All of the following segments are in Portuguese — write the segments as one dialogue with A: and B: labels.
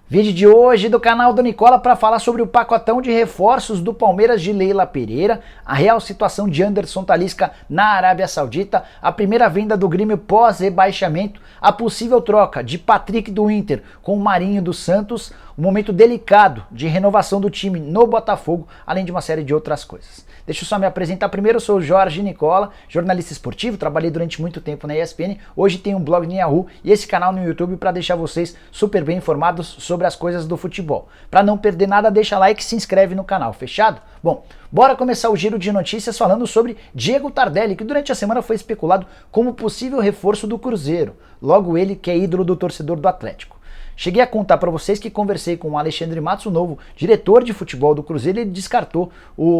A: Vídeo de hoje do canal do Nicola para falar sobre o pacotão de reforços do Palmeiras de Leila Pereira, a real situação de Anderson Talisca na Arábia Saudita, a primeira venda do Grêmio pós-rebaixamento, a possível troca de Patrick do Inter com o Marinho do Santos, um momento delicado de renovação do time no Botafogo, além de uma série de outras coisas. Deixa eu só me apresentar primeiro, eu sou o Jorge Nicola, jornalista esportivo, trabalhei durante muito tempo na ESPN, hoje tenho um blog no Yahoo e esse canal no YouTube para deixar vocês super bem informados sobre as coisas do futebol. Para não perder nada, deixa like e se inscreve no canal, fechado? Bom, bora começar o giro de notícias falando sobre Diego Tardelli, que durante a semana foi especulado como possível reforço do Cruzeiro, logo ele que é ídolo do torcedor do Atlético. Cheguei a contar para vocês que conversei com o Alexandre Matos, o novo diretor de futebol do Cruzeiro, e ele descartou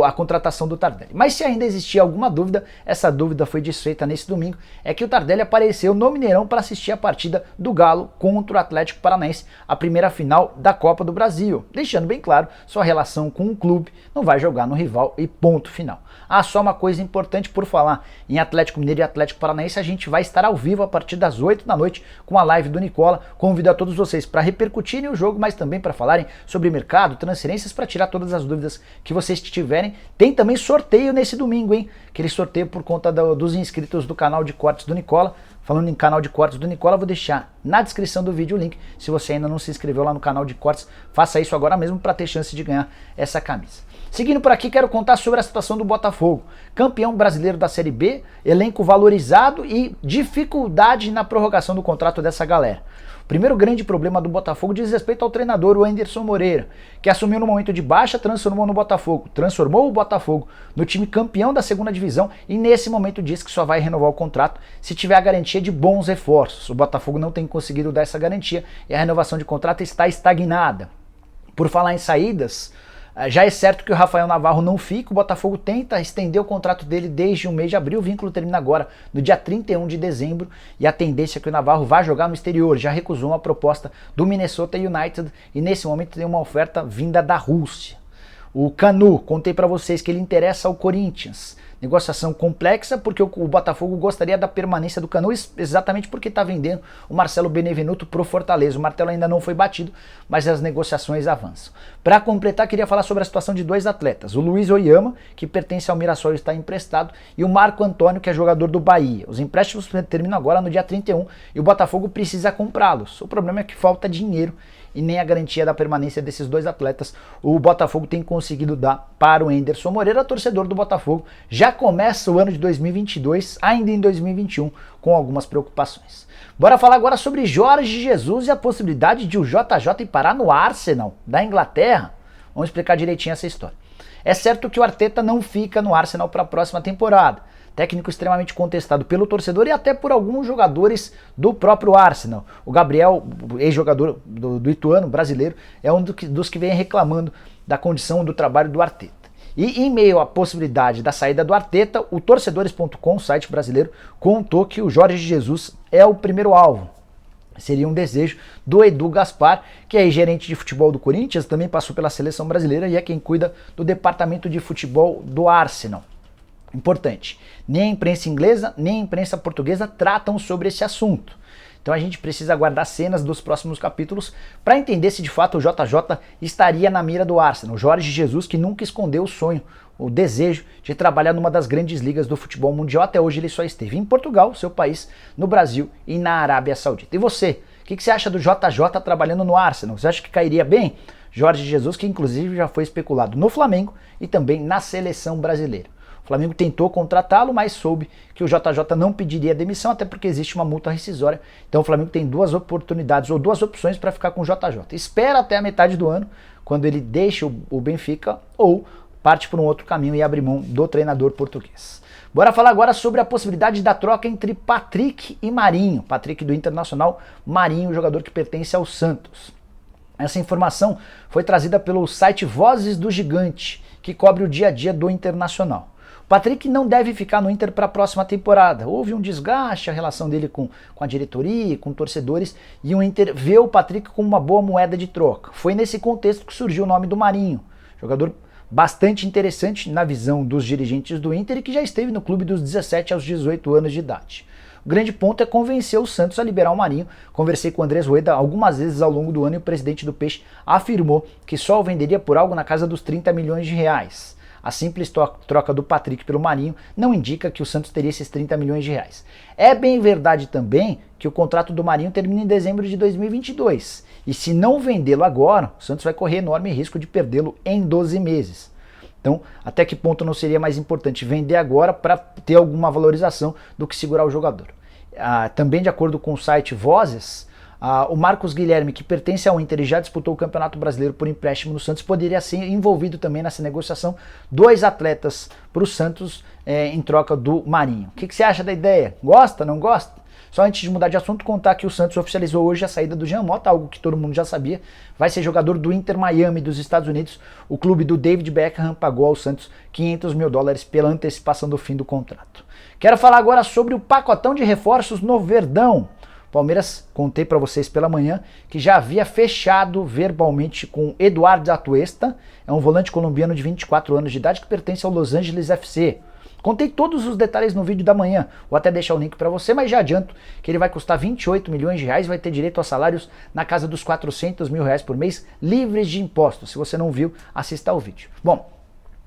A: a contratação do Tardelli. Mas se ainda existia alguma dúvida, essa dúvida foi desfeita nesse domingo, é que o Tardelli apareceu no Mineirão para assistir a partida do Galo contra o Atlético Paranaense, a primeira final da Copa do Brasil, deixando bem claro sua relação com o clube, não vai jogar no rival e ponto final. Ah, só uma coisa importante por falar em Atlético Mineiro e Atlético Paranaense, a gente vai estar ao vivo a partir das 8 da noite com a live do Nicola. Convido a todos vocês para repercutirem o jogo, mas também para falarem sobre mercado, transferências, para tirar todas as dúvidas que vocês tiverem. Tem também sorteio nesse domingo, hein? Aquele sorteio por conta dos inscritos do canal de cortes do Nicola. Falando em canal de cortes do Nicola, vou deixar na descrição do vídeo o link. Se você ainda não se inscreveu lá no canal de cortes, faça isso agora mesmo para ter chance de ganhar essa camisa. Seguindo por aqui, quero contar sobre a situação do Botafogo. Campeão brasileiro da Série B, elenco valorizado e dificuldade na prorrogação do contrato dessa galera. O primeiro grande problema do Botafogo diz respeito ao treinador, o Anderson Moreira, que assumiu no momento de baixa, transformou o Botafogo no time campeão da segunda divisão e nesse momento diz que só vai renovar o contrato se tiver a garantia de bons reforços. O Botafogo não tem conseguido dar essa garantia e a renovação de contrato está estagnada. Por falar em saídas, já é certo que o Rafael Navarro não fica, o Botafogo tenta estender o contrato dele desde o mês de abril, o vínculo termina agora no dia 31 de dezembro e a tendência é que o Navarro vá jogar no exterior, já recusou uma proposta do Minnesota United e nesse momento tem uma oferta vinda da Rússia. O Canu, contei para vocês que ele interessa ao Corinthians. Negociação complexa porque o Botafogo gostaria da permanência do Canu exatamente porque está vendendo o Marcelo Benevenuto pro Fortaleza. O martelo ainda não foi batido, mas as negociações avançam. Para completar, queria falar sobre a situação de dois atletas. O Luiz Oyama, que pertence ao Mirassol e está emprestado, e o Marco Antônio, que é jogador do Bahia. Os empréstimos terminam agora no dia 31 e o Botafogo precisa comprá-los. O problema é que falta dinheiro e nem a garantia da permanência desses dois atletas o Botafogo tem conseguido dar para o Anderson Moreira, torcedor do Botafogo. Já começa o ano de 2022, ainda em 2021, com algumas preocupações. Bora falar agora sobre Jorge Jesus e a possibilidade de o JJ ir parar no Arsenal da Inglaterra. Vamos explicar direitinho essa história. É certo que o Arteta não fica no Arsenal para a próxima temporada. Técnico extremamente contestado pelo torcedor e até por alguns jogadores do próprio Arsenal. O Gabriel, ex-jogador do Ituano, brasileiro, é um dos que vem reclamando da condição do trabalho do Arteta. E em meio à possibilidade da saída do Arteta, o Torcedores.com, site brasileiro, contou que o Jorge Jesus é o primeiro alvo. Seria um desejo do Edu Gaspar, que é gerente de futebol do Corinthians, também passou pela seleção brasileira e é quem cuida do departamento de futebol do Arsenal. Importante, nem a imprensa inglesa nem a imprensa portuguesa tratam sobre esse assunto. Então a gente precisa aguardar cenas dos próximos capítulos para entender se de fato o JJ estaria na mira do Arsenal. Jorge Jesus, que nunca escondeu o sonho, o desejo de trabalhar numa das grandes ligas do futebol mundial, até hoje ele só esteve em Portugal, seu país, no Brasil e na Arábia Saudita. E você, o que você acha do JJ trabalhando no Arsenal? Você acha que cairia bem? Jorge Jesus, que inclusive já foi especulado no Flamengo e também na seleção brasileira. O Flamengo tentou contratá-lo, mas soube que o JJ não pediria demissão, até porque existe uma multa rescisória. Então o Flamengo tem duas oportunidades ou duas opções para ficar com o JJ. Espera até a metade do ano, quando ele deixa o Benfica, ou parte por um outro caminho e abre mão do treinador português. Bora falar agora sobre a possibilidade da troca entre Patrick e Marinho. Patrick do Internacional, Marinho, jogador que pertence ao Santos. Essa informação foi trazida pelo site Vozes do Gigante, que cobre o dia a dia do Internacional. Patrick não deve ficar no Inter para a próxima temporada. Houve um desgaste, a relação dele com a diretoria, com torcedores, e o Inter vê o Patrick como uma boa moeda de troca. Foi nesse contexto que surgiu o nome do Marinho, jogador bastante interessante na visão dos dirigentes do Inter e que já esteve no clube dos 17 aos 18 anos de idade. O grande ponto é convencer o Santos a liberar o Marinho. Conversei com o Andrés Rueda algumas vezes ao longo do ano e o presidente do Peixe afirmou que só o venderia por algo na casa dos 30 milhões de reais. A simples troca do Patrick pelo Marinho não indica que o Santos teria esses 30 milhões de reais. É bem verdade também que o contrato do Marinho termina em dezembro de 2022. E se não vendê-lo agora, o Santos vai correr enorme risco de perdê-lo em 12 meses. Então, até que ponto não seria mais importante vender agora para ter alguma valorização do que segurar o jogador? Também de acordo com o site Vozes, o Marcos Guilherme, que pertence ao Inter e já disputou o Campeonato Brasileiro por empréstimo no Santos, poderia ser envolvido também nessa negociação. 2 atletas para o Santos em troca do Marinho. O que você acha da ideia? Gosta, não gosta? Só antes de mudar de assunto, contar que o Santos oficializou hoje a saída do Jean Mota, algo que todo mundo já sabia. Vai ser jogador do Inter Miami dos Estados Unidos. O clube do David Beckham pagou ao Santos $500 mil pela antecipação do fim do contrato. Quero falar agora sobre o pacotão de reforços no Verdão. Palmeiras, contei para vocês pela manhã, que já havia fechado verbalmente com Eduardo Atuesta, é um volante colombiano de 24 anos de idade que pertence ao Los Angeles FC. Contei todos os detalhes no vídeo da manhã, vou até deixar o link para você, mas já adianto que ele vai custar 28 milhões de reais, vai ter direito a salários na casa dos 400 mil reais por mês, livres de impostos. Se você não viu, assista ao vídeo. Bom,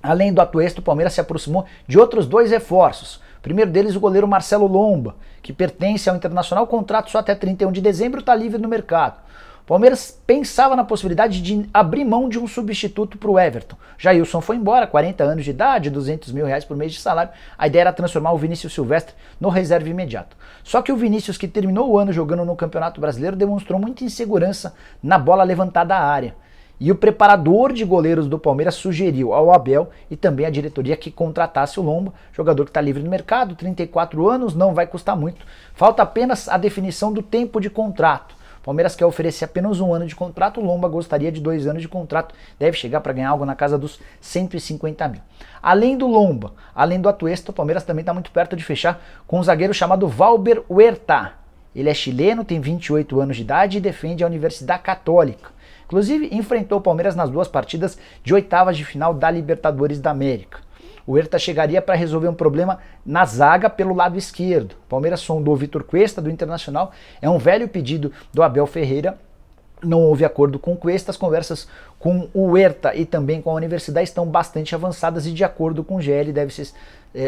A: além do Atuesta, o Palmeiras se aproximou de outros 2 reforços. O primeiro deles, o goleiro Marcelo Lomba, que pertence ao Internacional, contrato só até 31 de dezembro, está livre no mercado. O Palmeiras pensava na possibilidade de abrir mão de um substituto para o Everton. Jailson foi embora, 40 anos de idade, 200 mil reais por mês de salário. A ideia era transformar o Vinícius Silvestre no reserva imediato. Só que o Vinícius, que terminou o ano jogando no Campeonato Brasileiro, demonstrou muita insegurança na bola levantada à área. E o preparador de goleiros do Palmeiras sugeriu ao Abel e também à diretoria que contratasse o Lomba, jogador que está livre no mercado, 34 anos, não vai custar muito. Falta apenas a definição do tempo de contrato. O Palmeiras quer oferecer apenas 1 ano de contrato, o Lomba gostaria de 2 anos de contrato, deve chegar para ganhar algo na casa dos 150 mil. Além do Lomba, além do Atuesta, o Palmeiras também está muito perto de fechar com um zagueiro chamado Valber Huerta. Ele é chileno, tem 28 anos de idade e defende a Universidade Católica. Inclusive, enfrentou o Palmeiras nas 2 partidas de oitavas de final da Libertadores da América. O Huerta chegaria para resolver um problema na zaga pelo lado esquerdo. O Palmeiras sondou Vitor Cuesta, do Internacional. É um velho pedido do Abel Ferreira. Não houve acordo com o Cuesta. As conversas com o Huerta e também com a Universidade estão bastante avançadas e, de acordo com o GL, deve ser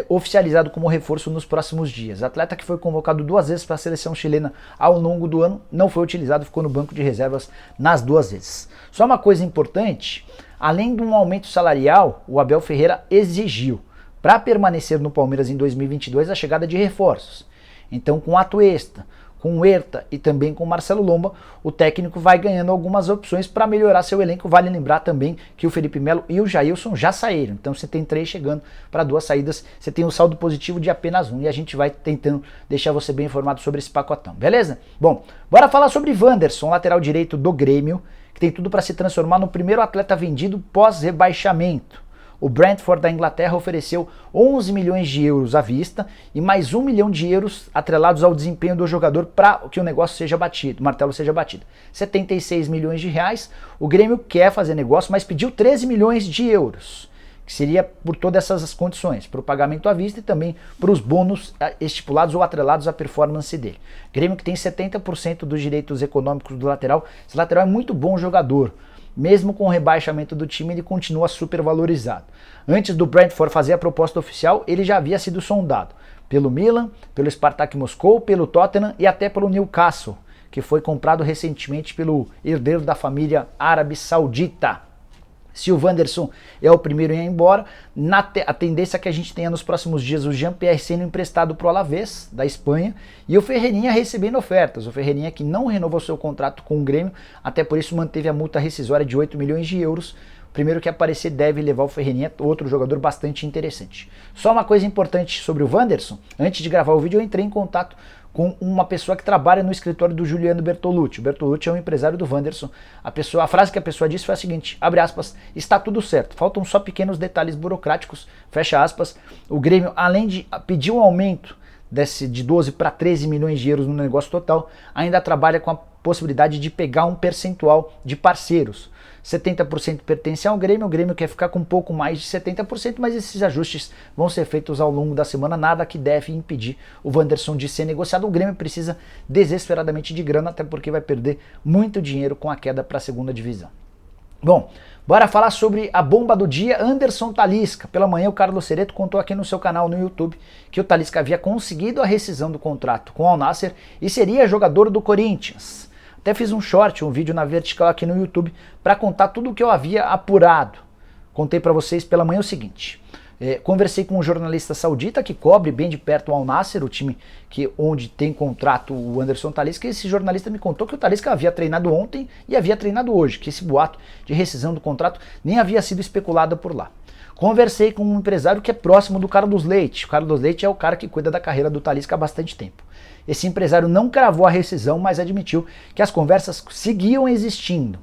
A: oficializado como reforço nos próximos dias. Atleta que foi convocado 2 vezes para a seleção chilena ao longo do ano, não foi utilizado, ficou no banco de reservas nas 2 vezes. Só uma coisa importante, além de um aumento salarial, o Abel Ferreira exigiu, para permanecer no Palmeiras em 2022, a chegada de reforços. Então, com Atuesta, com o Huerta e também com o Marcelo Lomba, o técnico vai ganhando algumas opções para melhorar seu elenco. Vale lembrar também que o Felipe Melo e o Jailson já saíram, então você tem 3 chegando para 2 saídas, você tem um saldo positivo de apenas 1 e a gente vai tentando deixar você bem informado sobre esse pacotão, beleza? Bom, bora falar sobre Wanderson, lateral direito do Grêmio, que tem tudo para se transformar no primeiro atleta vendido pós-rebaixamento. O Brentford da Inglaterra ofereceu 11 milhões de euros à vista e mais 1 milhão de euros atrelados ao desempenho do jogador para que o negócio seja batido, o martelo seja batido. 76 milhões de reais, o Grêmio quer fazer negócio, mas pediu 13 milhões de euros, que seria por todas essas condições, para o pagamento à vista e também para os bônus estipulados ou atrelados à performance dele. Grêmio que tem 70% dos direitos econômicos do lateral, esse lateral é muito bom jogador. Mesmo com o rebaixamento do time, ele continua super valorizado. Antes do Brentford fazer a proposta oficial, ele já havia sido sondado pelo Milan, pelo Spartak Moscou, pelo Tottenham e até pelo Newcastle, que foi comprado recentemente pelo herdeiro da família árabe saudita. Se o Wanderson é o primeiro a ir embora, a tendência é que a gente tenha nos próximos dias o Jean-Pierre sendo emprestado para o Alavés, da Espanha, e o Ferreirinha recebendo ofertas. O Ferreirinha que não renovou seu contrato com o Grêmio, até por isso manteve a multa rescisória de 8 milhões de euros. O primeiro que aparecer deve levar o Ferreirinha, outro jogador bastante interessante. Só uma coisa importante sobre o Wanderson, antes de gravar o vídeo eu entrei em contato com uma pessoa que trabalha no escritório do Juliano Bertolucci. O Bertolucci é um empresário do Wanderson. A frase que a pessoa disse foi a seguinte, abre aspas, está tudo certo, faltam só pequenos detalhes burocráticos, fecha aspas. O Grêmio, além de pedir um aumento desce de 12 para 13 milhões de euros no negócio total, ainda trabalha com a possibilidade de pegar um percentual de parceiros. 70% pertence ao Grêmio, o Grêmio quer ficar com um pouco mais de 70%, mas esses ajustes vão ser feitos ao longo da semana, nada que deve impedir o Wanderson de ser negociado. O Grêmio precisa desesperadamente de grana, até porque vai perder muito dinheiro com a queda para a segunda divisão. Bom, bora falar sobre a bomba do dia, Anderson Talisca. Pela manhã o Carlos Cereto contou aqui no seu canal no YouTube que o Talisca havia conseguido a rescisão do contrato com o Al Nassr e seria jogador do Corinthians. Até fiz um short, um vídeo na vertical aqui no YouTube para contar tudo o que eu havia apurado. Contei para vocês pela manhã o seguinte: conversei com um jornalista saudita que cobre bem de perto o Al Nassr, o time onde tem contrato o Anderson Talisca, e esse jornalista me contou que o Talisca havia treinado ontem e havia treinado hoje, que esse boato de rescisão do contrato nem havia sido especulado por lá. Conversei com um empresário que é próximo do Carlos Leite. O Carlos Leite é o cara que cuida da carreira do Talisca há bastante tempo. Esse empresário não cravou a rescisão, mas admitiu que as conversas seguiam existindo.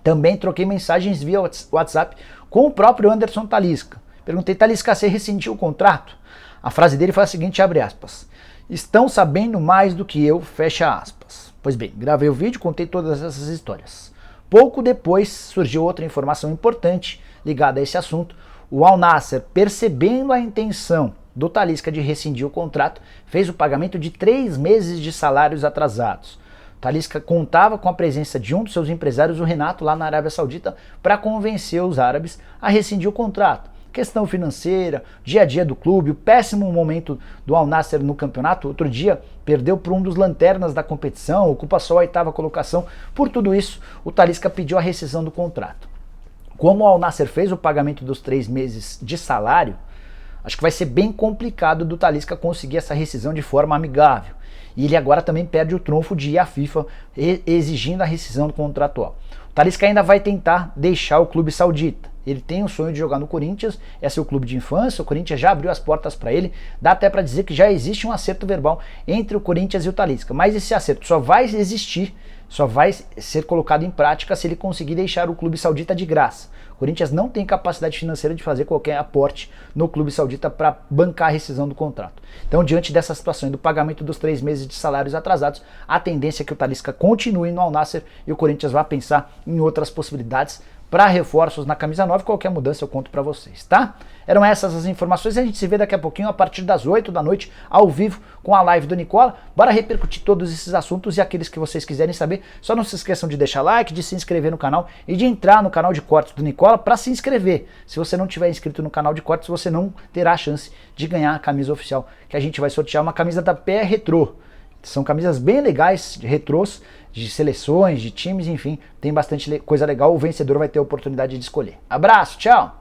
A: Também troquei mensagens via WhatsApp com o próprio Anderson Talisca. Perguntei: Talisca, você rescindiu o contrato? A frase dele foi a seguinte, abre aspas: estão sabendo mais do que eu, fecha aspas. Pois bem, gravei o vídeo, contei todas essas histórias. Pouco depois surgiu outra informação importante ligada a esse assunto. O Al Nassr, percebendo a intenção do Talisca de rescindir o contrato, fez o pagamento de 3 meses de salários atrasados. O Talisca contava com a presença de um dos seus empresários, o Renato, lá na Arábia Saudita, para convencer os árabes a rescindir o contrato. Questão financeira, dia a dia do clube, o péssimo momento do Al Nassr no campeonato. Outro dia perdeu para um dos lanternas da competição, ocupa só a 8ª colocação. Por tudo isso, o Talisca pediu a rescisão do contrato. Como o Al Nassr fez o pagamento dos 3 meses de salário, acho que vai ser bem complicado do Talisca conseguir essa rescisão de forma amigável. E ele agora também perde o trunfo de ir à FIFA exigindo a rescisão do contratual. O Talisca ainda vai tentar deixar o clube saudita. Ele tem o sonho de jogar no Corinthians, é seu clube de infância, o Corinthians já abriu as portas para ele, dá até para dizer que já existe um acerto verbal entre o Corinthians e o Talisca, mas esse acerto só vai existir, só vai ser colocado em prática se ele conseguir deixar o clube saudita de graça. O Corinthians não tem capacidade financeira de fazer qualquer aporte no clube saudita para bancar a rescisão do contrato. Então, diante dessa situação e do pagamento dos 3 meses de salários atrasados, a tendência é que o Talisca continue no Al Nassr e o Corinthians vá pensar em outras possibilidades para reforços na camisa 9, qualquer mudança eu conto para vocês, tá? Eram essas as informações, a gente se vê daqui a pouquinho a partir das 8 da noite, ao vivo, com a live do Nicola. Bora repercutir todos esses assuntos e aqueles que vocês quiserem saber, só não se esqueçam de deixar like, de se inscrever no canal e de entrar no canal de cortes do Nicola para se inscrever. Se você não tiver inscrito no canal de cortes, você não terá a chance de ganhar a camisa oficial, que a gente vai sortear uma camisa da PE Retrô. São camisas bem legais, de retrôs, de seleções, de times, enfim, tem bastante coisa legal. O vencedor vai ter a oportunidade de escolher. Abraço, tchau!